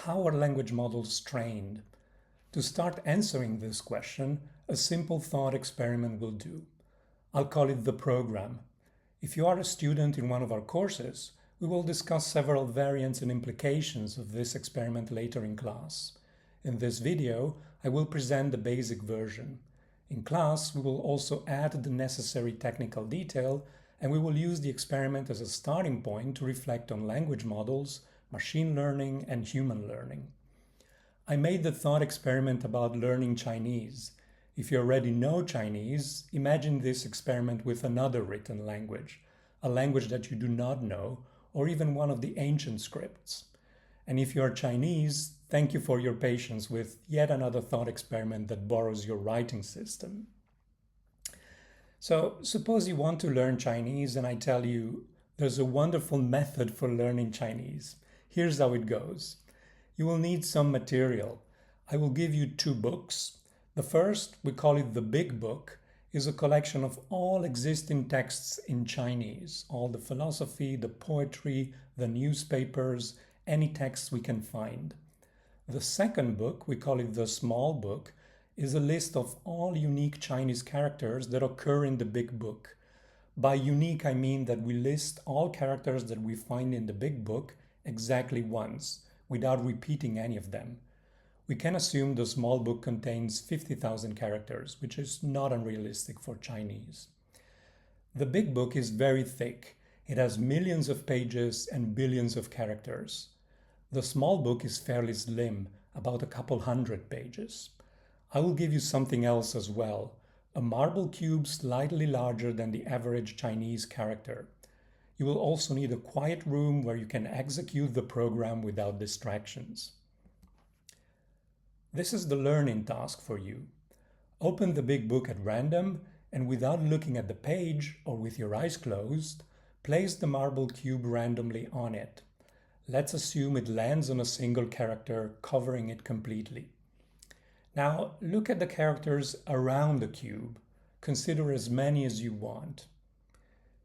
How are language models trained? To start answering this question, a simple thought experiment will do. I'll call it the program. If you are a student in one of our courses, we will discuss several variants and implications of this experiment later in class. In this video, I will present the basic version. In class, we will also add the necessary technical detail, and we will use the experiment as a starting point to reflect on language models, machine learning, and human learning. I made the thought experiment about learning Chinese. If you already know Chinese, imagine this experiment with another written language, a language that you do not know, or even one of the ancient scripts. And if you are Chinese, thank you for your patience with yet another thought experiment that borrows your writing system. So suppose you want to learn Chinese and I tell you there's a wonderful method for learning Chinese. Here's how it goes. You will need some material. I will give you 2 books. The first, we call it the Big Book, is a collection of all existing texts in Chinese, all the philosophy, the poetry, the newspapers, any texts we can find. The second book, we call it the Small Book, is a list of all unique Chinese characters that occur in the Big Book. By unique, I mean that we list all characters that we find in the Big Book exactly once, without repeating any of them. We can assume the Small Book contains 50,000 characters, which is not unrealistic for Chinese. The Big Book is very thick. It has millions of pages and billions of characters. The Small Book is fairly slim, about a couple hundred pages. I will give you something else as well, a marble cube slightly larger than the average Chinese character. You will also need a quiet room where you can execute the program without distractions. This is the learning task for you. Open the Big Book at random and without looking at the page or with your eyes closed, place the marble cube randomly on it. Let's assume it lands on a single character, covering it completely. Now look at the characters around the cube. Consider as many as you want.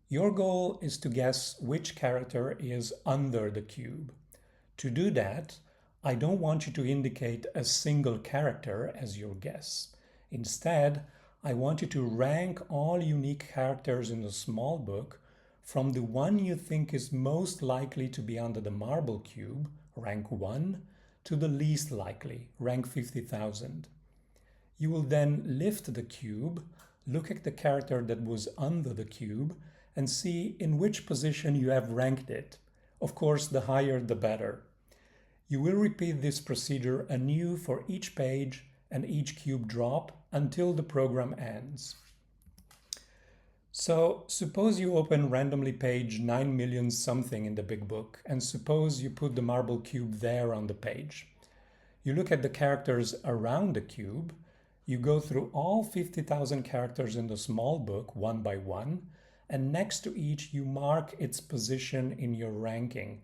Your goal is to guess which character is under the cube. To do that, I don't want you to indicate a single character as your guess. Instead, I want you to rank all unique characters in the Small Book from the one you think is most likely to be under the marble cube, rank 1, to the least likely, rank 50,000. You will then lift the cube, look at the character that was under the cube, and see in which position you have ranked it. Of course, the higher the better. You will repeat this procedure anew for each page and each cube drop until the program ends. So suppose you open randomly page 9 million something in the Big Book, and suppose you put the marble cube there on the page. You look at the characters around the cube, you go through all 50,000 characters in the Small Book one by one, and next to each you mark its position in your ranking,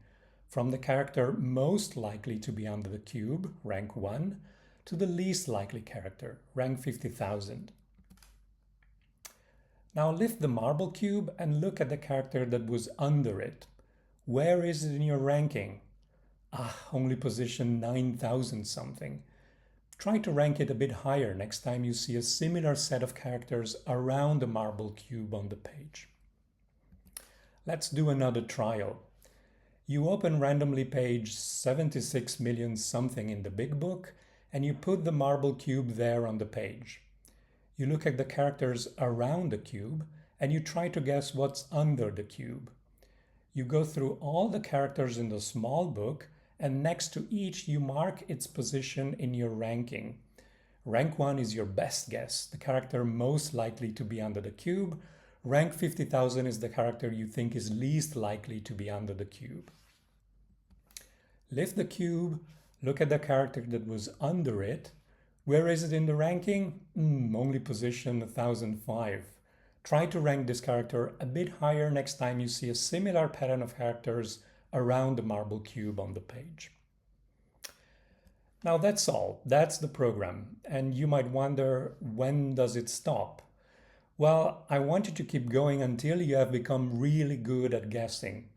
from the character most likely to be under the cube, rank 1, to the least likely character, rank 50,000. Now lift the marble cube and look at the character that was under it. Where is it in your ranking? Only position 9,000 something. Try to rank it a bit higher next time you see a similar set of characters around the marble cube on the page. Let's do another trial. You open randomly page 76 million something in the Big Book and you put the marble cube there on the page. You look at the characters around the cube and you try to guess what's under the cube. You go through all the characters in the Small Book and next to each you mark its position in your ranking. Rank 1 is your best guess, the character most likely to be under the cube. Rank 50,000 is the character you think is least likely to be under the cube. Lift the cube, look at the character that was under it. Where is it in the ranking? Only position 1005. Try to rank this character a bit higher next time you see a similar pattern of characters around the marble cube on the page. Now that's all. That's the program. And you might wonder, when does it stop? Well, I want you to keep going until you have become really good at guessing.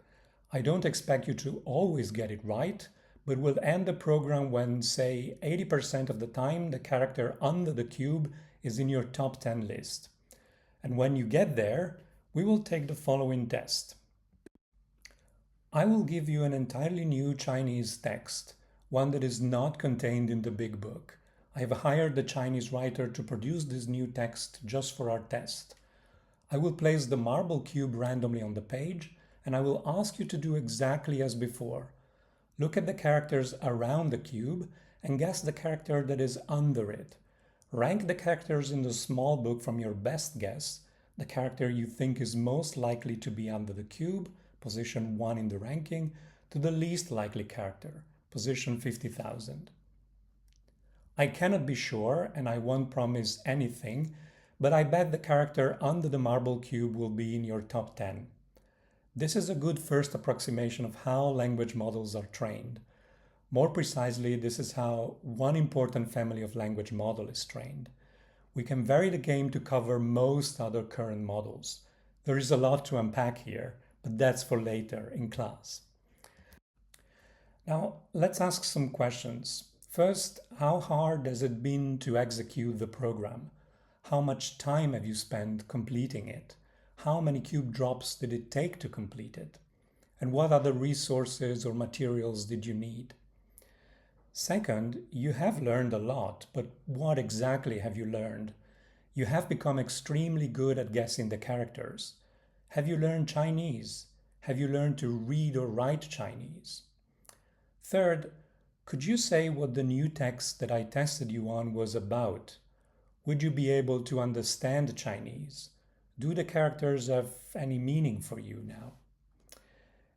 I don't expect you to always get it right, but we'll end the program when, say, 80% of the time the character under the cube is in your top 10 list. And when you get there, we will take the following test. I will give you an entirely new Chinese text, one that is not contained in the big book. I have hired a Chinese writer to produce this new text just for our test. I will place the marble cube randomly on the page, and I will ask you to do exactly as before. Look at the characters around the cube and guess the character that is under it. Rank the characters in the small book from your best guess, the character you think is most likely to be under the cube, position 1 in the ranking, to the least likely character, position 50,000. I cannot be sure and I won't promise anything, but I bet the character under the marble cube will be in your top 10. This is a good first approximation of how language models are trained. More precisely, this is how one important family of language model is trained. We can vary the game to cover most other current models. There is a lot to unpack here, but that's for later in class. Now, let's ask some questions. First, how hard has it been to execute the program? How much time have you spent completing it? How many cube drops did it take to complete it? And what other resources or materials did you need? Second, you have learned a lot, but what exactly have you learned? You have become extremely good at guessing the characters. Have you learned Chinese? Have you learned to read or write Chinese? Third, could you say what the new text that I tested you on was about? Would you be able to understand Chinese? Do the characters have any meaning for you now?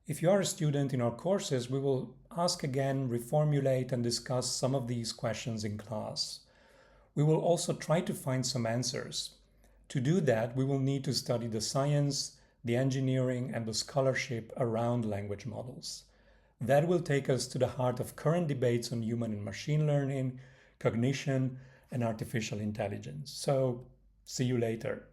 If you are a student in our courses, we will ask again, reformulate, and discuss some of these questions in class. We will also try to find some answers. To do that, we will need to study the science, the engineering, and the scholarship around language models. That will take us to the heart of current debates on human and machine learning, cognition, and artificial intelligence. So, see you later.